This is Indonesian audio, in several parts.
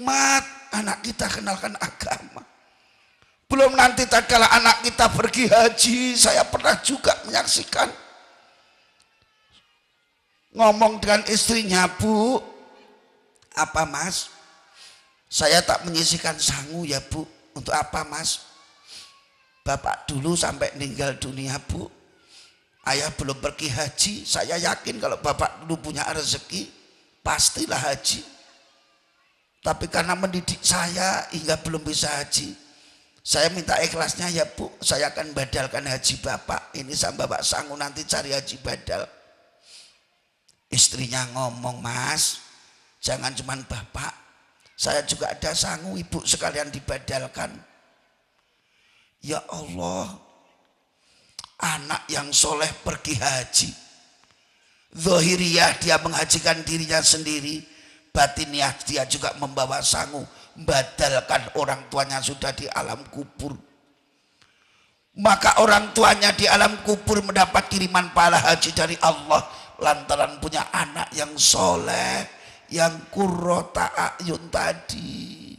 nikmat anak kita kenalkan agama. Belum nanti tatkala anak kita pergi haji, saya pernah juga menyaksikan ngomong dengan istrinya, Bu, apa Mas? Saya tak menyisihkan sangu ya Bu. Untuk apa Mas? Bapak dulu sampai meninggal dunia Bu, ayah belum pergi haji. Saya yakin kalau bapak dulu punya rezeki pastilah haji. Tapi karena mendidik saya hingga belum bisa haji, saya minta ikhlasnya ya Bu, saya akan badalkan haji bapak. Ini sama bapak sangu nanti cari haji badal. Istrinya ngomong, Mas, jangan cuman bapak, saya juga ada sangu ibu sekalian dibadalkan. Ya Allah, anak yang soleh pergi haji, zahiriyah dia menghajikan dirinya sendiri, batiniah dia juga membawa sangu, badalkan orang tuanya sudah di alam kubur. Maka orang tuanya di alam kubur mendapat kiriman pahala haji dari Allah lantaran punya anak yang soleh, yang qurrata a'yun tadi.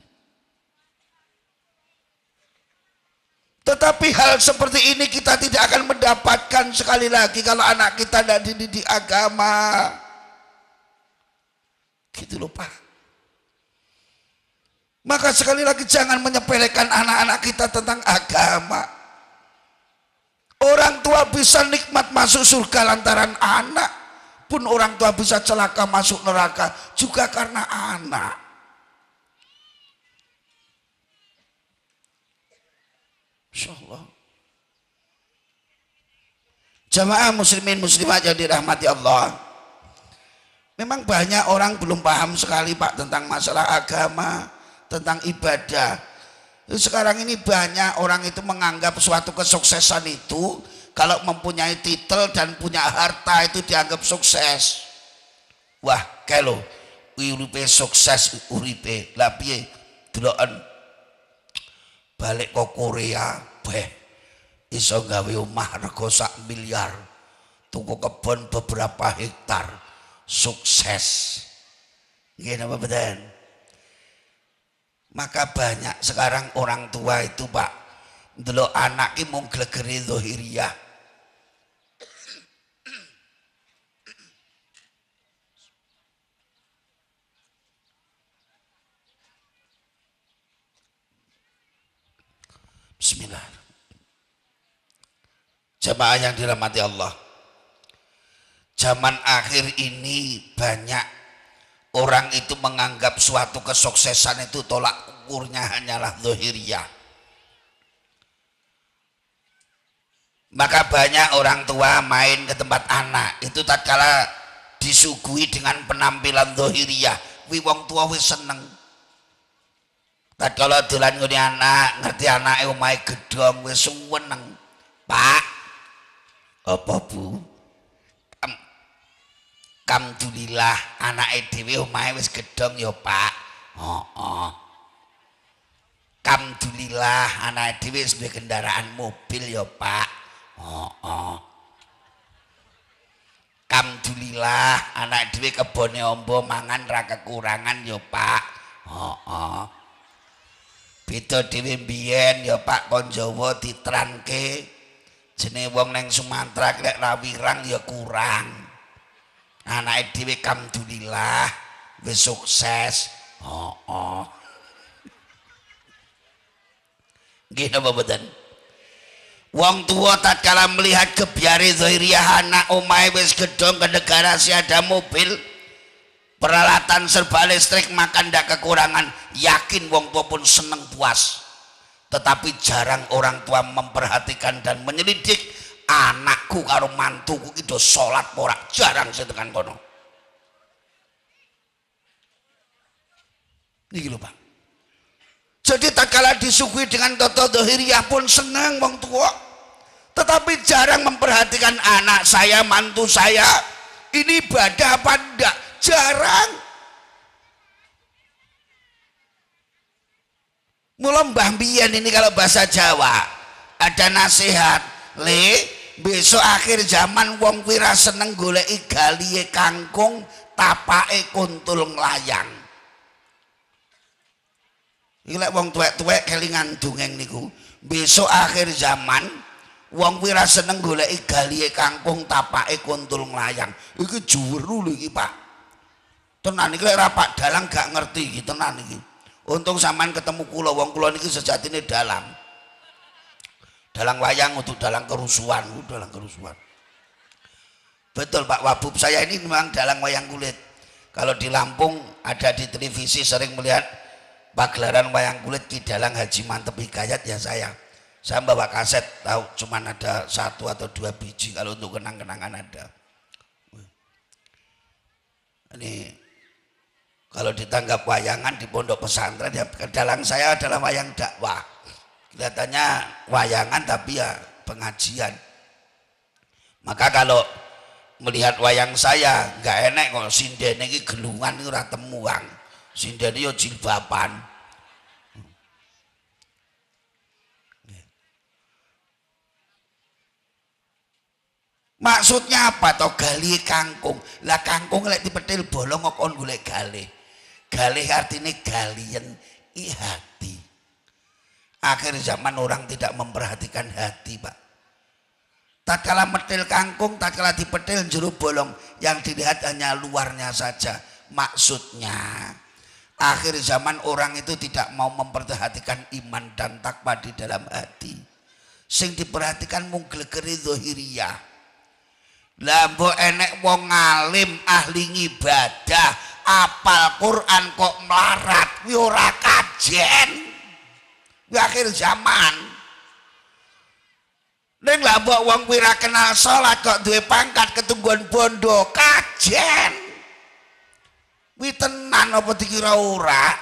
Tetapi hal seperti ini kita tidak akan mendapatkan sekali lagi kalau anak kita tidak dididik agama. Gitu loh Pak. Maka sekali lagi jangan menyepelekan anak-anak kita tentang agama. Orang tua bisa nikmat masuk surga lantaran anak, pun orang tua bisa celaka masuk neraka juga karena anak. Insyaallah. Jamaah muslimin muslimat yang dirahmati Allah. Memang banyak orang belum paham sekali Pak tentang masalah agama, tentang ibadah. Sekarang ini banyak orang itu menganggap suatu kesuksesan itu kalau mempunyai titel dan punya harta itu dianggap sukses. Wah, kelo uripe sukses uripe. Lah piye? Deloken balik ke Korea, iso gawe omah rego 1 miliar, tuku kebun beberapa hektar, sukses. Nggih napa mboten? Maka banyak sekarang orang tua itu Pak, ndelok anak ki mung glegere zahiriyah. Bismillah. Jamaah yang dirahmati Allah, zaman akhir ini banyak orang itu menganggap suatu kesuksesan itu tolak ukurnya hanyalah zahiriyah. Maka banyak orang tua main ke tempat anak itu tatkala disuguhi dengan penampilan zahiriyah, wi wong tua wis seneng. Tatkala dolan ngene anak, ngerti anake omahe gedhong wis seneng. Pak, apa Bu? Alhamdulillah anake dhewe omahe wis gedhong ya Pak. Heeh. Alhamdulillah anake dhewe wis duwe kendaraan mobil ya Pak. Heeh. Alhamdulillah anak dhewe kebone amba mangan ra kekurangan ya Pak. Heeh. Beda dhewe mbiyen ya Pak kon Jawa ditranke jenenge wong nang Sumatera lek rawirang ya kurang. Anake dhewe alhamdulillah wis sukses. Heeh. Nggih napa mboten? Wong tua tatkala melihat gebyare zahiriyah anak omahe wis gedhong ke negara si ada mobil, peralatan serba listrik, makan ndak kekurangan, yakin wong tua pun seneng puas. Tetapi jarang orang tua memperhatikan dan menyelidik anakku karo mantuku iki do salat ora, jarang sing tekan kono. Niki lho Pak. Jadi tatkala disuguhi dengan toto zahiriyah pun senang wong tua, tetapi jarang memperhatikan anak saya, mantu saya ini ibadah apa enggak, jarang. Mula mbah mbiyen ini kalau bahasa Jawa ada nasihat, le besok akhir zaman wong kuwi ra seneng goleki galihe kangkung, tapake kuntul nglayang. Iki lek wong tuwek-tuwek kelingan dongeng niku, besok akhir zaman wong kuwi ra seneng goleki galihe kangkung tapake kuntul nglayang. Iki juweru lho iki, Pak. Tenan iki lek ra Pak Dalang gak ngerti iki tenan iki. Untung sampean ketemu kula, wong kula niki sejatine dalang. Dalang wayang untuk dalang kerusuhan, dalang kerusuhan. Betul Pak Wabub, saya ini memang dalang wayang kulit. Kalau di Lampung ada di televisi sering melihat pagelaran wayang kulit di dalang Haji Mantep Hikayat ya saya bawa kaset, tahu cuman ada 1 atau 2 biji, kalau untuk kenang-kenangan ada. Ini kalau ditanggap wayangan di pondok pesantren ya, dalang saya adalah wayang dakwah. Kelihatannya wayangan tapi ya pengajian. Maka kalau melihat wayang saya nggak enak kok sindene iki gelungan iki ora temuang. Sindene yo jilbaban. Maksudnya apa toh gali kangkung? Lah kangkung lek dipetil bolong kok kon golek galih. Galih artinya galian hati. Akhir zaman orang tidak memperhatikan hati, Pak. Tatkala metil kangkung, tatkala dipetil jero bolong, yang dilihat hanya luarnya saja. Maksudnya akhir zaman orang itu tidak mau memperhatikan iman dan takwa di dalam hati. Sing diperhatikan mung glegere zahiriyah. Lah mbok enek wong alim ahli ibadah apal Quran kok melarat kuwi ora kajen. Kuwi akhir zaman. Ning lah mbok wong kuwi ra kenal salat kok duwe pangkat ketungguan bondo kajen. Kuwi tenan apa dikira ora?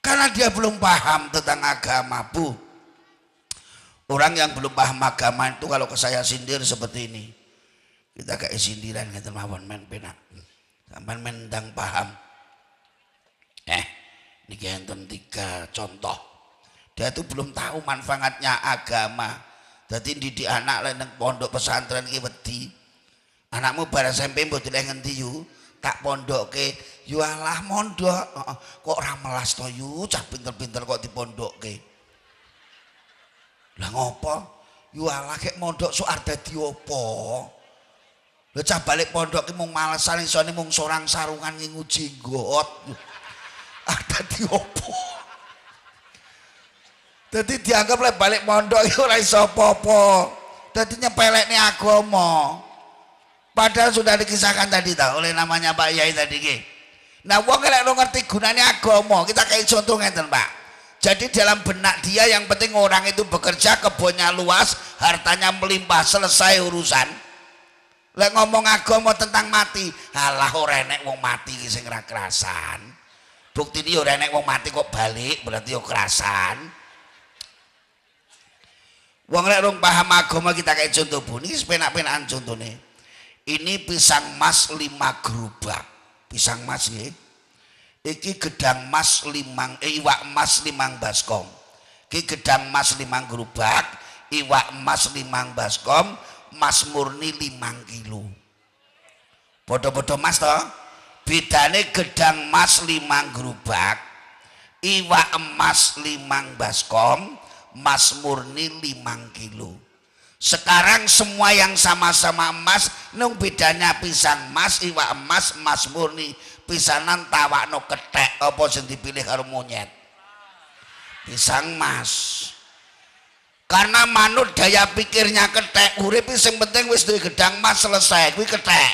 Karena dia belum paham tentang agama, Bu. Orang yang belum paham agama itu kalau ke saya sindir seperti ini. Kita kayak sindiran kita mawon men penak. Sampai mendang paham. Ini enten 3 contoh. Dia itu belum tahu manfaatnya agama. Jadi didik anak lain pondok pesantren ki wedi. Anakmu bar SMP mbok dileh ngendi yu? Tak pondokke. Yo alah mondok. Kok ora melas to yu? Cah pinter-pinter kok dipondokke. Lah ngopo? Yo alah kek mondok sok arep dadi opo? Lha cah balik pondok ki mung malesan isone mung sorang sarungan ngingu jenggot. Dadi opo? Dadi dianggap lek balik pondok iki ora iso apa-apa. Dadi nyepelekne agama. Padahal sudah dikisahkan tadi ta oleh namanya Pak Yai tadi ki. Nah, wong lek ora ngerti gunane agama, kita kayak contoh ngeten, Pak. Jadi dalam benak dia yang penting orang itu bekerja, kebunnya luas, hartanya melimpah, selesai urusan. Lek ngomong agama tentang mati, alah ora enek wong mati iki sing ora kerasan. Buktine ora enek wong mati kok balik, berarti yo kerasan. Wong lek rong paham agama kita kayak contoh Bu, niki penak-penakan contone. Ini pisang mas 5 gerobak. Pisang mas nggih. Iki gedang mas 5 iwak emas 5 baskom. Iki gedang mas 5 gerobak, iwak emas 5 baskom, mas murni 5 kilo. Podo-podo mas toh. Bedane gedang mas 5 gerobak, iwak emas 5 baskom, mas murni 5 kilo. Sekarang semua yang sama-sama emas, nung bedanya pisang emas, iwak emas, emas murni, pisanan tawakno kethek apa sing dipilih karo monyet? Pisang emas. Karena manut daya pikirnya kethek, urip sing penting wis duwe gedang emas selesai, kuwi kethek.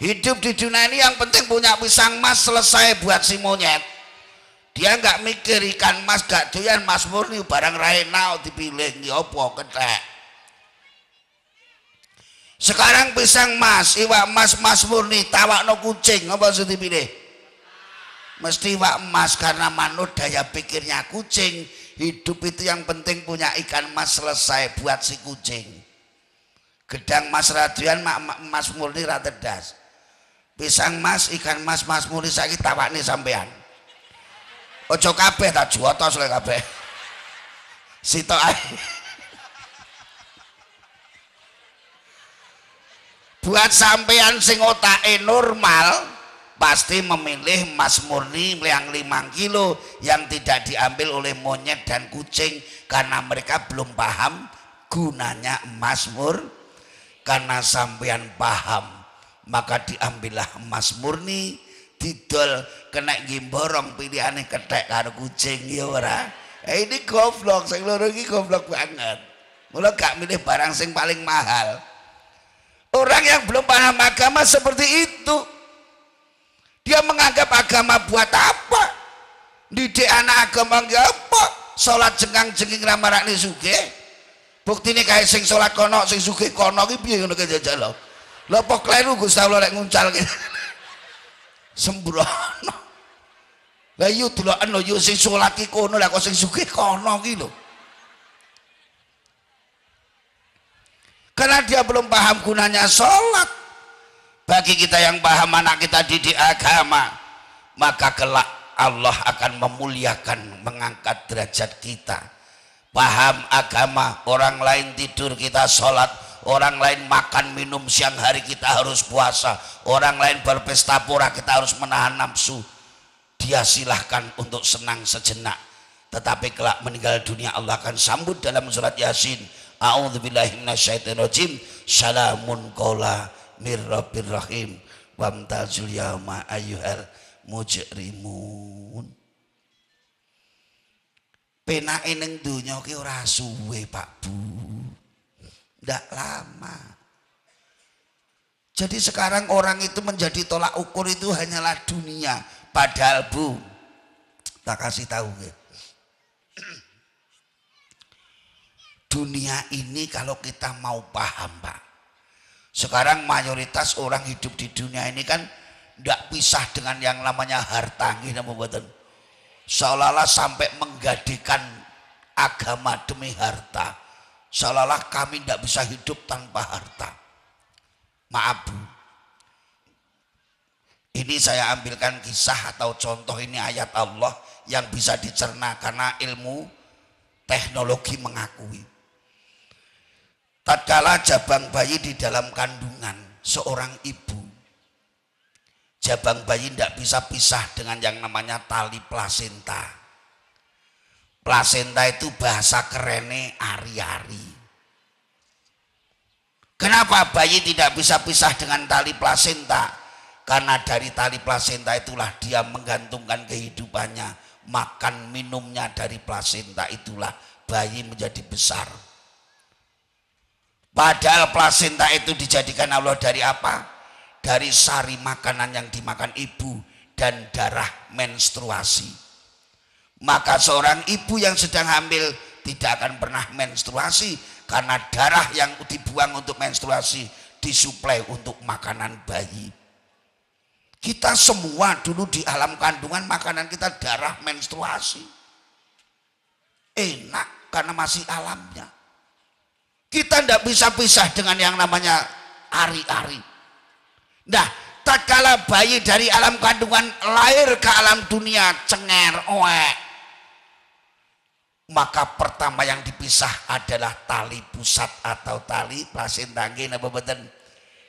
Hidup di dunia ini yang penting punya pisang emas selesai buat si monyet. Dia nggak mikir ikan mas gak doyan mas murni barang rainau dipilih nggih apa kethek. Sekarang pisang mas, iwak emas, mas murni tawakno kucing apa sing dipilih? Mesti iwak emas karena manut daya pikirnya kucing. Hidup itu yang penting punya ikan mas selesai buat si kucing. Gedang mas raduan mas murni ra tedas. Pisang mas, ikan mas, mas murni saiki tawakne sampean. Ojo kabeh tak juotos lek kabeh. Sitok ae. Buat sampean sing otake normal, pasti memilih emas murni yang 5 kilo yang tidak diambil oleh monyet dan kucing, karena mereka belum paham gunanya emas murni. Karena sampean paham, maka diambillah emas murni, didol kena gimborong pilihane ketek karo kucing ya ora. Ini goblok, sing loro iki goblok banget. Mula gak milih barang sing paling mahal. Orang yang belum paham agama seperti itu, dia menganggap agama buat apa? Didik anak agama nggak apa? Sholat jengkang-jengking ramarakne sugih. Buktine kae sing salat kono sing sugih kono ki piye ngono ki jajal lho. Lha apa kleru Gusti Allah lek nguncal ki. Sembrono. Lah yo deloken lho yo sing salat ki kono lah kok sing sugih kono ki lho. Karena dia belum paham gunanya sholat. Bagi kita yang paham, anak kita didik agama, maka kelak Allah akan memuliakan, mengangkat derajat kita. Paham agama, orang lain tidur kita sholat, orang lain makan minum siang hari kita harus puasa, orang lain berpesta pora kita harus menahan nafsu. Dia silahkan untuk senang sejenak, tetapi kelak meninggal dunia Allah akan sambut dalam surat Yasin, a'udzubillahi minasyaitonirrajim, salamun qawla mir rabbir rahim wamtazul yauma ayyuhal mujrimun. Penake ning donya ki ora suwe Pak Bu, ndak lama. Jadi sekarang orang itu menjadi tolak ukur itu hanyalah dunia. Padahal Bu, tak kasih tahu ya. Dunia ini kalau kita mau paham Pak, sekarang mayoritas orang hidup di dunia ini kan ndak pisah dengan yang namanya harta, nggih napa mboten? Seolah-olah sampai menggadekan agama demi harta, seolah-olah kami tidak bisa hidup tanpa harta. Maaf Bu, ini saya ambilkan kisah atau contoh, ini ayat Allah yang bisa dicerna karena ilmu teknologi mengakui. Tatkala jabang bayi di dalam kandungan seorang ibu, jabang bayi tidak bisa pisah dengan yang namanya tali plasenta. Plasenta itu bahasa kerennya ari-ari. Kenapa bayi tidak bisa pisah dengan tali plasenta? Karena dari tali plasenta itulah dia menggantungkan kehidupannya. Makan minumnya dari plasenta itulah bayi menjadi besar. Padahal plasenta itu dijadikan Allah dari apa? Dari sari makanan yang dimakan ibu dan darah menstruasi. Maka seorang ibu yang sedang hamil tidak akan pernah menstruasi karena darah yang dibuang untuk menstruasi disuplai untuk makanan bayi. Kita semua dulu di alam kandungan makanan kita darah menstruasi. Enak karena masih alamnya. Kita tidak bisa pisah dengan yang namanya ari-ari. Nah, tatkala bayi dari alam kandungan lahir ke alam dunia cenger, oek, maka pertama yang dipisah adalah tali pusat atau tali plasenta. Napa mboten?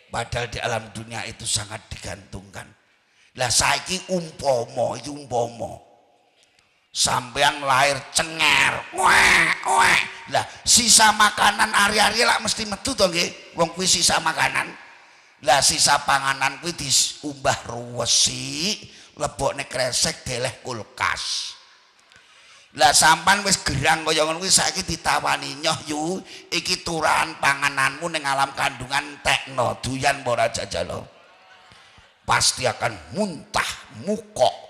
Padahal di alam dunia itu sangat digantungkan. Lah saiki umpama sampean lahir cenger, oek. Lah sisa makanan ari-ari lak mesti metu to nggih, wong kuwi sisa makanan. Lah sisa panganan kuwi diumbah ruwesi, lebokne kresek deleh kulkas. Lah sampan wis gerang kaya ngono kuwi saiki ditawani nyoh yu, iki turahan pangananmu ning alam kandungan tekno, doyan ora jajal. Pasti akan muntah, mukok.